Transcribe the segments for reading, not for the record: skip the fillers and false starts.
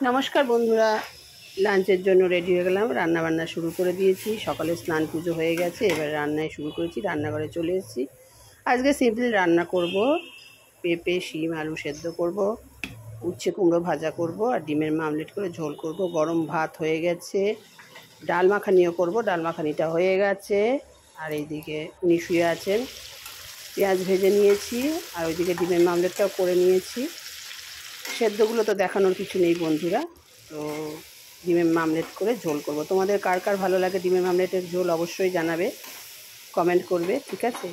নমস্কার বন্ধুরা, লাঞ্চের জন্য রেডি হয়ে গেলাম। রান্না বান্না শুরু করে দিয়েছি। সকালে স্নান পুজো হয়ে গেছে, এবার রান্নায় শুরু করেছি। রান্নাঘরে চলে এসেছি। আজকে সিম্পল রান্না করব। পেঁপে, শিম, আলু সেদ্ধ করব, উচ্ছে কুমড়ো ভাজা করব, আর ডিমের মামলেট করে ঝোল করব। গরম ভাত হয়ে গেছে। ডাল মাখানিও করব, ডাল মাখানিটা হয়ে গেছে। আর এইদিকে উনি শুয়ে আছেন। পেঁয়াজ ভেজে নিয়েছি, আর ওইদিকে ডিমের মামলেটটাও করে নিয়েছি। সেদ্ধগুলো তো দেখানোর কিছু নেই বন্ধুরা। তো ডিমের মামলেট করে ঝোল করব। তোমাদের কার কার ভালো লাগে ডিমের মামলেটের ঝোল অবশ্যই জানাবে, কমেন্ট করবে, ঠিক আছে?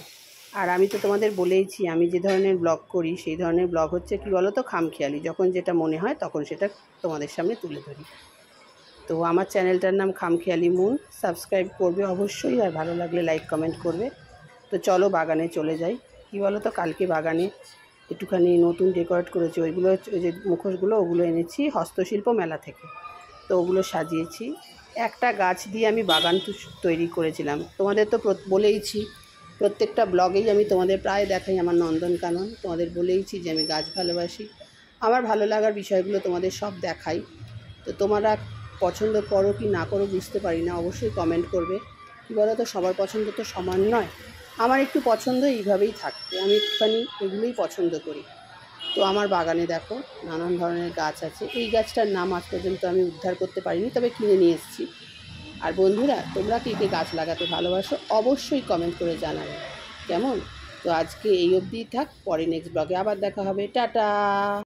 আর আমি তো তোমাদের বলেইছি, আমি যে ধরনের ব্লগ করি সেই ধরনের ব্লগ হচ্ছে কি বলো তো, খামখেয়ালি। যখন যেটা মনে হয় তখন সেটা তোমাদের সামনে তুলে ধরি। তো আমার চ্যানেলটার নাম খামখেয়ালি মুন। সাবস্ক্রাইব করবে অবশ্যই, আর ভালো লাগলে লাইক কমেন্ট করবে। তো চলো বাগানে চলে যাই। কি বলো তো, কালকে বাগানে একটুখানি নতুন ডেকোরেট করেছি। ওইগুলো ওই যে মুখোশগুলো, ওগুলো এনেছি হস্তশিল্প মেলা থেকে। তো ওগুলো সাজিয়েছি। একটা গাছ দিয়ে আমি বাগান তৈরি করেছিলাম। তোমাদের তো বলেইছি, প্রত্যেকটা ব্লগেই আমি তোমাদের প্রায় দেখাই আমার নন্দনকানন। তোমাদের বলেইছি যে আমি গাছ ভালোবাসি। আমার ভালো লাগার বিষয়গুলো তোমাদের সব দেখাই। তো তোমরা পছন্দ করো কি না করো বুঝতে পারি না, অবশ্যই কমেন্ট করবে। কী বলো তো, সবার পছন্দ তো সমান নয়। আমার একটু পছন্দ এইভাবেই থাকবে, আমি একটুখানি এগুলোই পছন্দ করি। তো আমার বাগানে দেখো নানান ধরনের গাছ আছে। এই গাছটার নাম আজ পর্যন্ত আমি উদ্ধার করতে পারিনি, তবে কিনে নিয়ে এসেছি। আর বন্ধুরা, তোমরা কী কী গাছ লাগাতে ভালোবাসো অবশ্যই কমেন্ট করে জানাবে, কেমন? তো আজকে এই অবধিই থাক, পরে নেক্সট ব্লগে আবার দেখা হবে। টাটা।